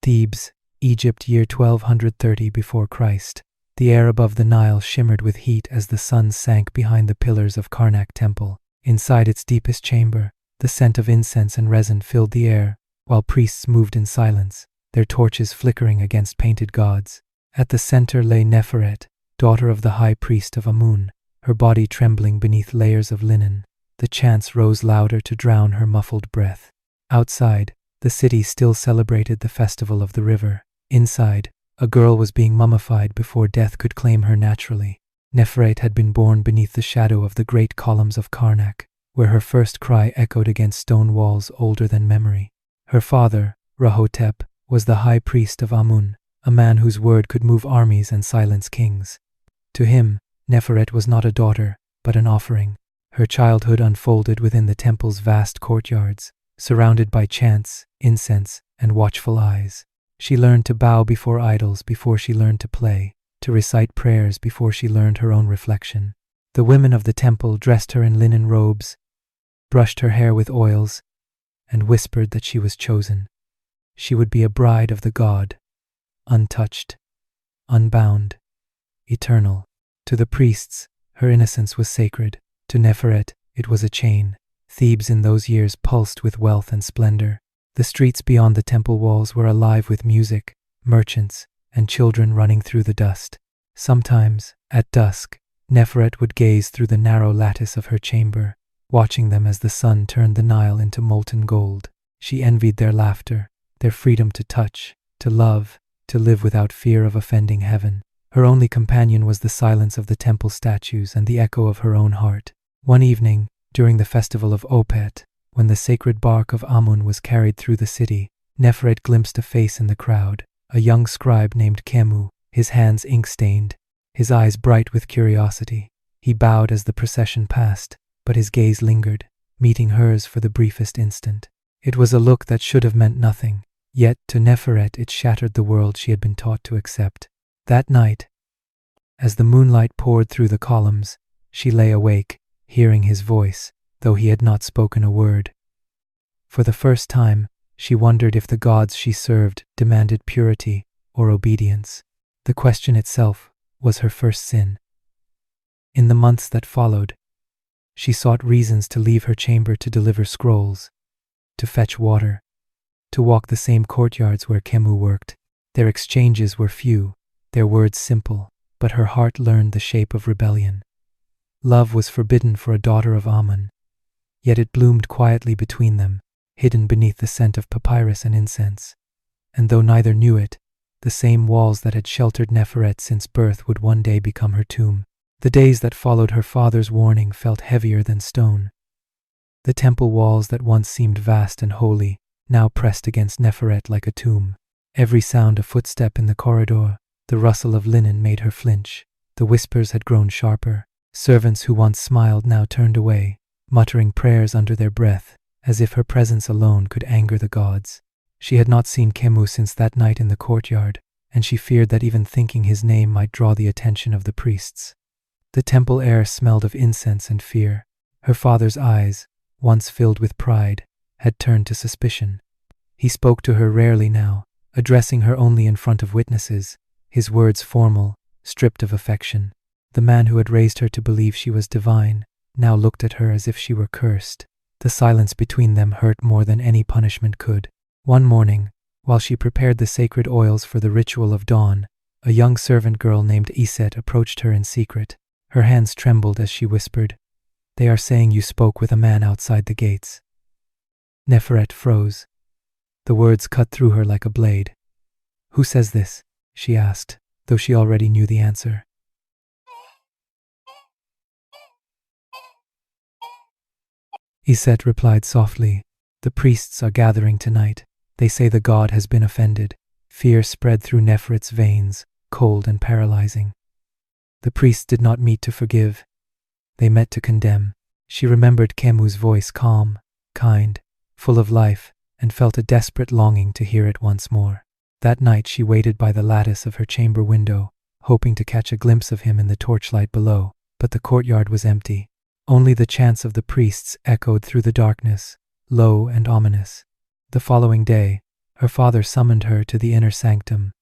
Thebes, Egypt, year 1230 before Christ. The air above the Nile shimmered with heat as the sun sank behind the pillars of Karnak temple. Inside its deepest chamber, the scent of incense and resin filled the air, while priests moved in silence, their torches flickering against painted gods. At the center lay Neferet, daughter of the high priest of Amun, her body trembling beneath layers of linen. The chants rose louder to drown her muffled breath. Outside, the city still celebrated the festival of the river. Inside, a girl was being mummified before death could claim her naturally. Neferet had been born beneath the shadow of the great columns of Karnak, where her first cry echoed against stone walls older than memory. Her father, Rahotep, was the high priest of Amun, a man whose word could move armies and silence kings. To him, Neferet was not a daughter, but an offering. Her childhood unfolded within the temple's vast courtyards, surrounded by chants, incense, and watchful eyes. She learned to bow before idols before she learned to play, to recite prayers before she learned her own reflection. The women of the temple dressed her in linen robes, brushed her hair with oils, and whispered that she was chosen. She would be a bride of the god, untouched, unbound, eternal. To the priests, her innocence was sacred. To Neferet, it was a chain. Thebes in those years pulsed with wealth and splendor. The streets beyond the temple walls were alive with music, merchants, and children running through the dust. Sometimes, at dusk, Neferet would gaze through the narrow lattice of her chamber, watching them as the sun turned the Nile into molten gold. She envied their laughter, their freedom to touch, to love, to live without fear of offending heaven. Her only companion was the silence of the temple statues and the echo of her own heart. One evening, during the festival of Opet, when the sacred bark of Amun was carried through the city, Neferet glimpsed a face in the crowd, a young scribe named Khemu, his hands ink-stained, his eyes bright with curiosity. He bowed as the procession passed, but his gaze lingered, meeting hers for the briefest instant. It was a look that should have meant nothing, yet to Neferet it shattered the world she had been taught to accept. That night, as the moonlight poured through the columns, she lay awake, hearing his voice, though he had not spoken a word. For the first time, she wondered if the gods she served demanded purity or obedience. The question itself was her first sin. In the months that followed, she sought reasons to leave her chamber to deliver scrolls, to fetch water, to walk the same courtyards where Khemu worked. Their exchanges were few, their words simple, but her heart learned the shape of rebellion. Love was forbidden for a daughter of Amun, yet it bloomed quietly between them, hidden beneath the scent of papyrus and incense. And though neither knew it, the same walls that had sheltered Neferet since birth would one day become her tomb. The days that followed her father's warning felt heavier than stone. The temple walls that once seemed vast and holy now pressed against Neferet like a tomb. Every sound a footstep in the corridor, the rustle of linen made her flinch. The whispers had grown sharper. Servants who once smiled now turned away, muttering prayers under their breath, as if her presence alone could anger the gods. She had not seen Khemu since that night in the courtyard, and she feared that even thinking his name might draw the attention of the priests. The temple air smelled of incense and fear. Her father's eyes, once filled with pride, had turned to suspicion. He spoke to her rarely now, addressing her only in front of witnesses, his words formal, stripped of affection. The man who had raised her to believe she was divine now looked at her as if she were cursed. The silence between them hurt more than any punishment could. One morning, while she prepared the sacred oils for the ritual of dawn, a young servant girl named Iset approached her in secret. Her hands trembled as she whispered, "They are saying you spoke with a man outside the gates." Neferet froze. The words cut through her like a blade. "Who says this?" she asked, though she already knew the answer. Iset replied softly, "The priests are gathering tonight. They say the god has been offended." Fear spread through Neferet's veins, cold and paralyzing. The priests did not meet to forgive. They met to condemn. She remembered Khemu's voice, calm, kind, full of life, and felt a desperate longing to hear it once more. That night she waited by the lattice of her chamber window, hoping to catch a glimpse of him in the torchlight below, but the courtyard was empty. Only the chants of the priests echoed through the darkness, low and ominous. The following day, Her father summoned her to the inner sanctum.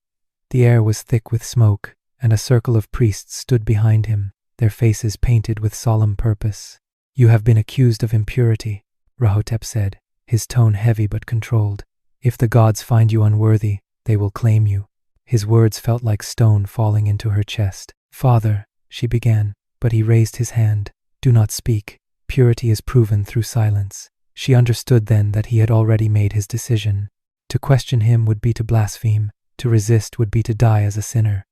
The air was thick with smoke, and a circle of priests stood behind him, their faces painted with solemn purpose. "You have been accused of impurity," Rahotep said, his tone heavy but controlled. "If the gods find you unworthy, they will claim you." His words felt like stone falling into her chest. "Father," she began, but he raised his hand. "Do not speak. Purity is proven through silence." She understood then that he had already made his decision. To question him would be to blaspheme, to resist would be to die as a sinner.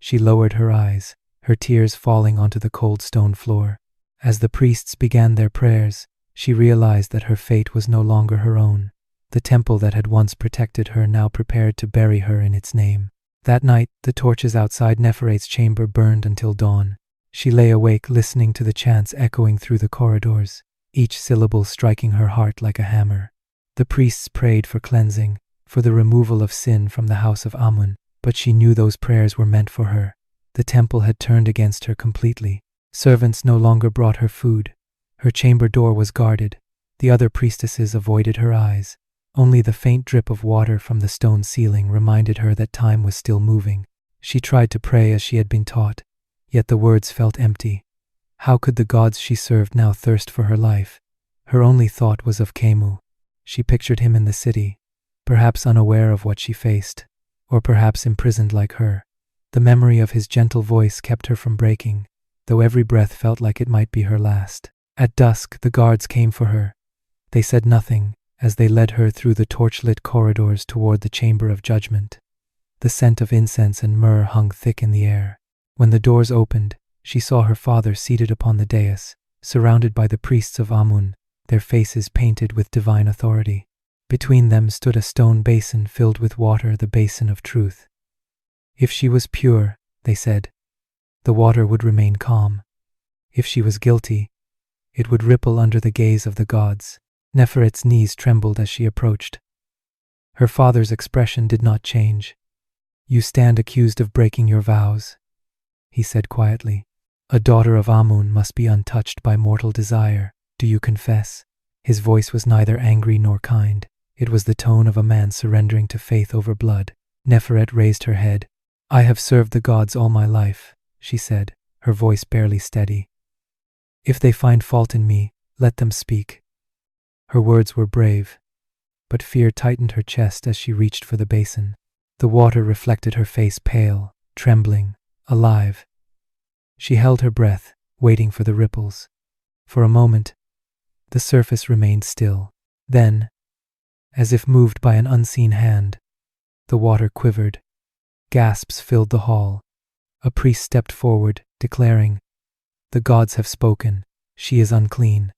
She lowered her eyes, her tears falling onto the cold stone floor. As the priests began their prayers, she realized that her fate was no longer her own. The temple that had once protected her now prepared to bury her in its name. That night, the torches outside Neferet's chamber burned until dawn. She lay awake listening to the chants echoing through the corridors, each syllable striking her heart like a hammer. The priests prayed for cleansing, for the removal of sin from the house of Amun, but she knew those prayers were meant for her. The temple had turned against her completely. Servants no longer brought her food. Her chamber door was guarded. The other priestesses avoided her eyes. Only the faint drip of water from the stone ceiling reminded her that time was still moving. She tried to pray as she had been taught, yet the words felt empty. How could the gods she served now thirst for her life? Her only thought was of Khemu. She pictured him in the city, perhaps unaware of what she faced, or perhaps imprisoned like her. The memory of his gentle voice kept her from breaking, though every breath felt like it might be her last. At dusk, the guards came for her. They said nothing as they led her through the torch-lit corridors toward the chamber of judgment. The scent of incense and myrrh hung thick in the air. When the doors opened, she saw her father seated upon the dais, surrounded by the priests of Amun, their faces painted with divine authority. Between them stood a stone basin filled with water, the basin of truth. If she was pure, they said, the water would remain calm. If she was guilty, it would ripple under the gaze of the gods. Neferet's knees trembled as she approached. Her father's expression did not change. "You stand accused of breaking your vows," he said quietly. "A daughter of Amun must be untouched by mortal desire. Do you confess?" His voice was neither angry nor kind. It was the tone of a man surrendering to faith over blood. Neferet raised her head. "I have served the gods all my life," she said, her voice barely steady. "If they find fault in me, let them speak." Her words were brave, but fear tightened her chest as she reached for the basin. The water reflected her face, pale, trembling, alive. She held her breath, waiting for the ripples. For a moment, the surface remained still. Then, as if moved by an unseen hand, the water quivered. Gasps filled the hall. A priest stepped forward, declaring, "The gods have spoken. She is unclean."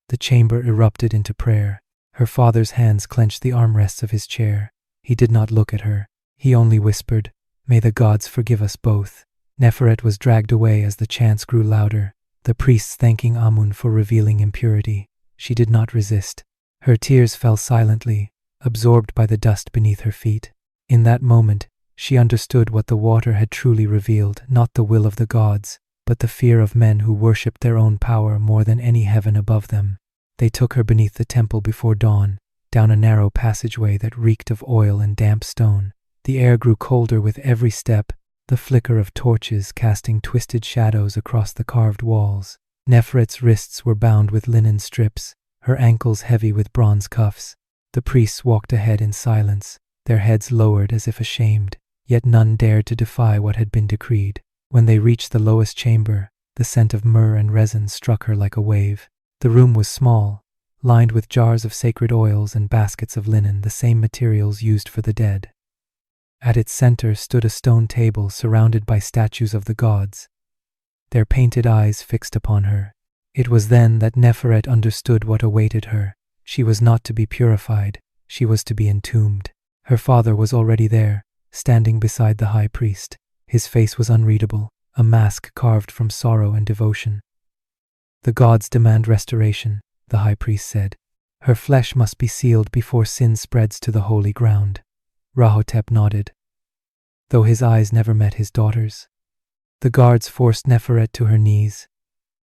The chamber erupted into prayer. Her father's hands clenched the armrests of his chair. He did not look at her. He only whispered, "May the gods forgive us both." Neferet was dragged away as the chants grew louder, the priests thanking Amun for revealing impurity. She did not resist. Her tears fell silently, absorbed by the dust beneath her feet. In that moment, she understood what the water had truly revealed, not the will of the gods, but the fear of men who worshipped their own power more than any heaven above them. They took her beneath the temple before dawn, down a narrow passageway that reeked of oil and damp stone. The air grew colder with every step, the flicker of torches casting twisted shadows across the carved walls. Neferet's wrists were bound with linen strips, her ankles heavy with bronze cuffs. The priests walked ahead in silence, their heads lowered as if ashamed, yet none dared to defy what had been decreed. When they reached the lowest chamber, the scent of myrrh and resin struck her like a wave. The room was small, lined with jars of sacred oils and baskets of linen, the same materials used for the dead. At its center stood a stone table surrounded by statues of the gods, their painted eyes fixed upon her. It was then that Neferet understood what awaited her. She was not to be purified, she was to be entombed. Her father was already there, standing beside the high priest. His face was unreadable, a mask carved from sorrow and devotion. "The gods demand restoration," the high priest said. "Her flesh must be sealed before sin spreads to the holy ground." Rahotep nodded, though his eyes never met his daughter's. The guards forced Neferet to her knees.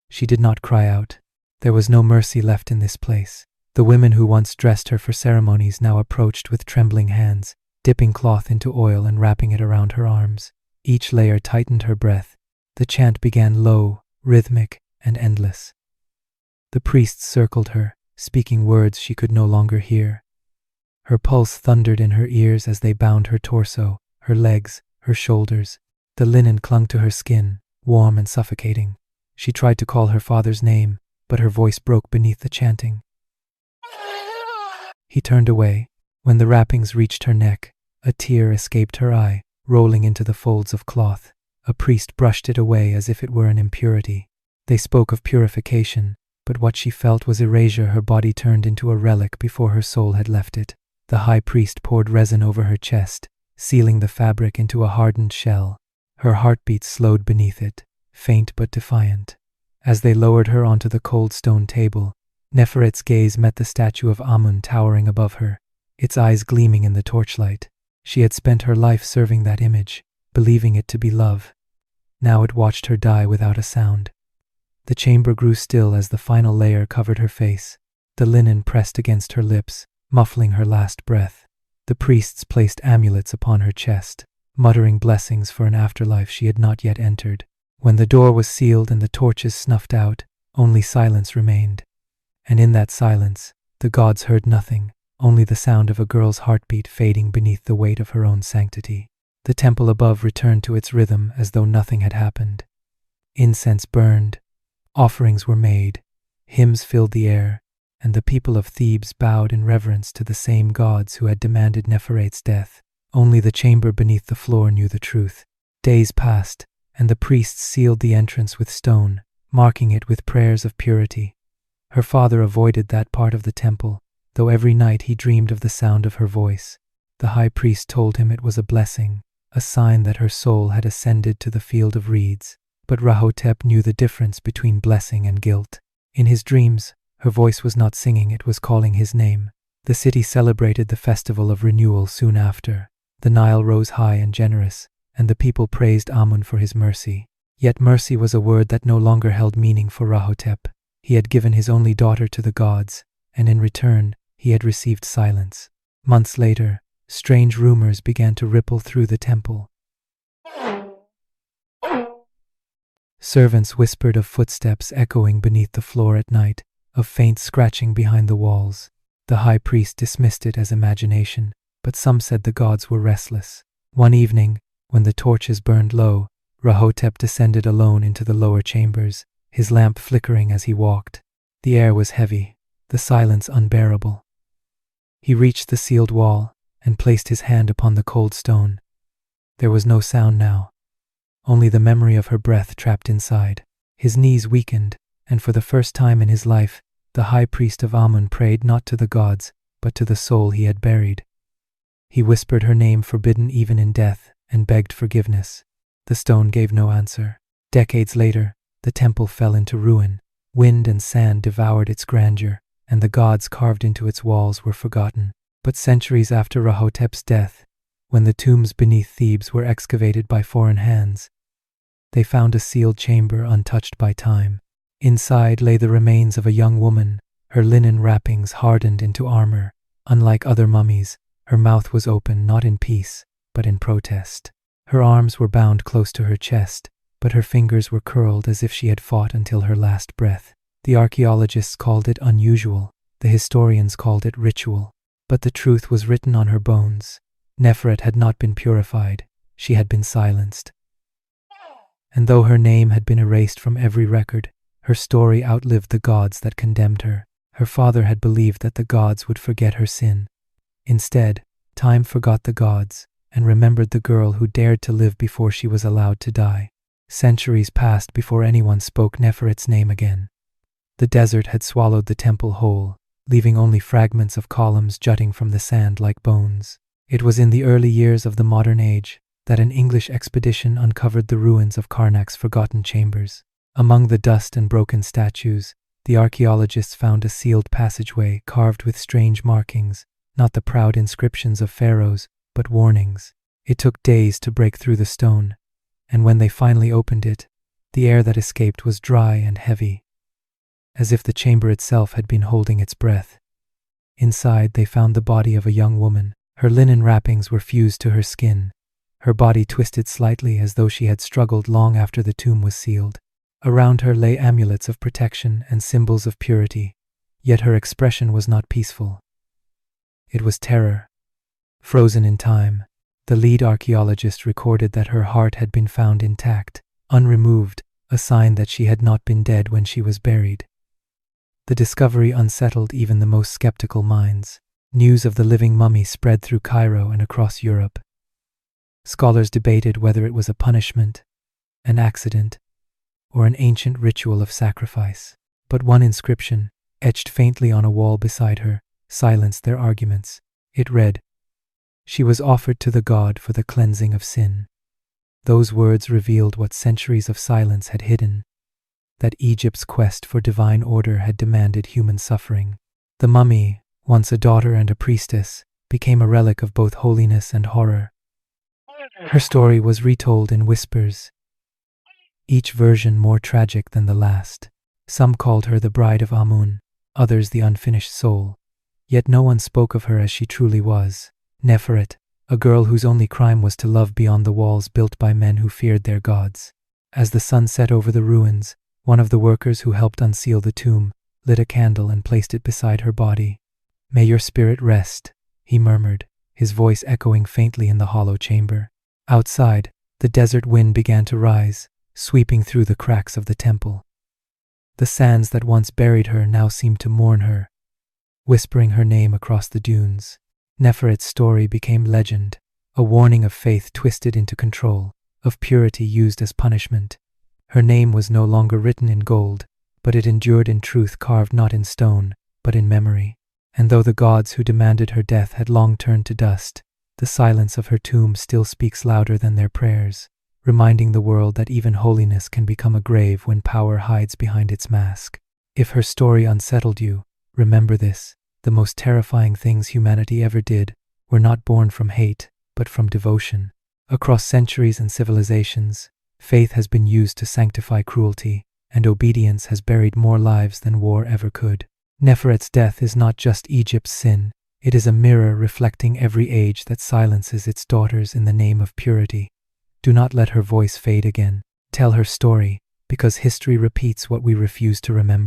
She did not cry out. There was no mercy left in this place. The women who once dressed her for ceremonies now approached with trembling hands, dipping cloth into oil and wrapping it around her arms. Each layer tightened her breath. The chant began low, rhythmic, and endless. The priests circled her, speaking words she could no longer hear. Her pulse thundered in her ears as they bound her torso, her legs, her shoulders. The linen clung to her skin, warm and suffocating. She tried to call her father's name, but her voice broke beneath the chanting. He turned away. When the wrappings reached her neck, a tear escaped her eye, rolling into the folds of cloth. A priest brushed it away as if it were an impurity. They spoke of purification, but what she felt was erasure. Her body turned into a relic before her soul had left it. The high priest poured resin over her chest, sealing the fabric into a hardened shell. Her heartbeat slowed beneath it, faint but defiant. As they lowered her onto the cold stone table, Neferet's gaze met the statue of Amun towering above her, its eyes gleaming in the torchlight. She had spent her life serving that image, believing it to be love. Now it watched her die without a sound. The chamber grew still as the final layer covered her face. The linen pressed against her lips, muffling her last breath. The priests placed amulets upon her chest, muttering blessings for an afterlife she had not yet entered. When the door was sealed and the torches snuffed out, only silence remained. And in that silence, the gods heard nothing, only the sound of a girl's heartbeat fading beneath the weight of her own sanctity. The temple above returned to its rhythm as though nothing had happened. Incense burned, offerings were made, hymns filled the air, and the people of Thebes bowed in reverence to the same gods who had demanded Neferet's death. Only the chamber beneath the floor knew the truth. Days passed, and the priests sealed the entrance with stone, marking it with prayers of purity. Her father avoided that part of the temple, though every night he dreamed of the sound of her voice. The high priest told him it was a blessing, a sign that her soul had ascended to the field of reeds. But Rahotep knew the difference between blessing and guilt. In his dreams, her voice was not singing, it was calling his name. The city celebrated the festival of renewal soon after. The Nile rose high and generous, and the people praised Amun for his mercy. Yet mercy was a word that no longer held meaning for Rahotep. He had given his only daughter to the gods, and in return, he had received silence. Months later, strange rumors began to ripple through the temple. Servants whispered of footsteps echoing beneath the floor at night, of faint scratching behind the walls. The high priest dismissed it as imagination, but some said the gods were restless. One evening, when the torches burned low, Rahotep descended alone into the lower chambers, his lamp flickering as he walked. The air was heavy, the silence unbearable. He reached the sealed wall and placed his hand upon the cold stone. There was no sound now, only the memory of her breath trapped inside. His knees weakened, and for the first time in his life, the high priest of Amun prayed not to the gods, but to the soul he had buried. He whispered her name forbidden even in death, and begged forgiveness. The stone gave no answer. Decades later, the temple fell into ruin. Wind and sand devoured its grandeur, and the gods carved into its walls were forgotten. But centuries after Rahotep's death, when the tombs beneath Thebes were excavated by foreign hands, they found a sealed chamber untouched by time. Inside lay the remains of a young woman, her linen wrappings hardened into armor. Unlike other mummies, her mouth was open not in peace, but in protest. Her arms were bound close to her chest, but her fingers were curled as if she had fought until her last breath. The archaeologists called it unusual, the historians called it ritual. But the truth was written on her bones. Neferet had not been purified, she had been silenced. And though her name had been erased from every record, her story outlived the gods that condemned her. Her father had believed that the gods would forget her sin. Instead, time forgot the gods and remembered the girl who dared to live before she was allowed to die. Centuries passed before anyone spoke Neferet's name again. The desert had swallowed the temple whole, leaving only fragments of columns jutting from the sand like bones. It was in the early years of the modern age that an English expedition uncovered the ruins of Karnak's forgotten chambers. Among the dust and broken statues, the archaeologists found a sealed passageway carved with strange markings, not the proud inscriptions of pharaohs, but warnings. It took days to break through the stone, and when they finally opened it, the air that escaped was dry and heavy, as if the chamber itself had been holding its breath. Inside, they found the body of a young woman. Her linen wrappings were fused to her skin. Her body twisted slightly as though she had struggled long after the tomb was sealed. Around her lay amulets of protection and symbols of purity, yet her expression was not peaceful. It was terror, frozen in time. The lead archaeologist recorded that her heart had been found intact, unremoved, a sign that she had not been dead when she was buried. The discovery unsettled even the most skeptical minds. News of the living mummy spread through Cairo and across Europe. Scholars debated whether it was a punishment, an accident, or an ancient ritual of sacrifice. But one inscription, etched faintly on a wall beside her, silenced their arguments. It read, "She was offered to the god for the cleansing of sin." Those words revealed what centuries of silence had hidden, that Egypt's quest for divine order had demanded human suffering. The mummy, once a daughter and a priestess, became a relic of both holiness and horror. Her story was retold in whispers, each version more tragic than the last. Some called her the bride of Amun, others the unfinished soul. Yet no one spoke of her as she truly was, Neferet, a girl whose only crime was to love beyond the walls built by men who feared their gods. As the sun set over the ruins, one of the workers who helped unseal the tomb lit a candle and placed it beside her body. "May your spirit rest," he murmured, his voice echoing faintly in the hollow chamber. Outside, the desert wind began to rise, sweeping through the cracks of the temple. The sands that once buried her now seemed to mourn her, whispering her name across the dunes. Neferet's story became legend, a warning of faith twisted into control, of purity used as punishment. Her name was no longer written in gold, but it endured in truth carved not in stone, but in memory. And though the gods who demanded her death had long turned to dust, the silence of her tomb still speaks louder than their prayers, reminding the world that even holiness can become a grave when power hides behind its mask. If her story unsettled you, remember this: the most terrifying things humanity ever did were not born from hate, but from devotion. Across centuries and civilizations, faith has been used to sanctify cruelty, and obedience has buried more lives than war ever could. Neferet's death is not just Egypt's sin, it is a mirror reflecting every age that silences its daughters in the name of purity. Do not let her voice fade again. Tell her story, because history repeats what we refuse to remember.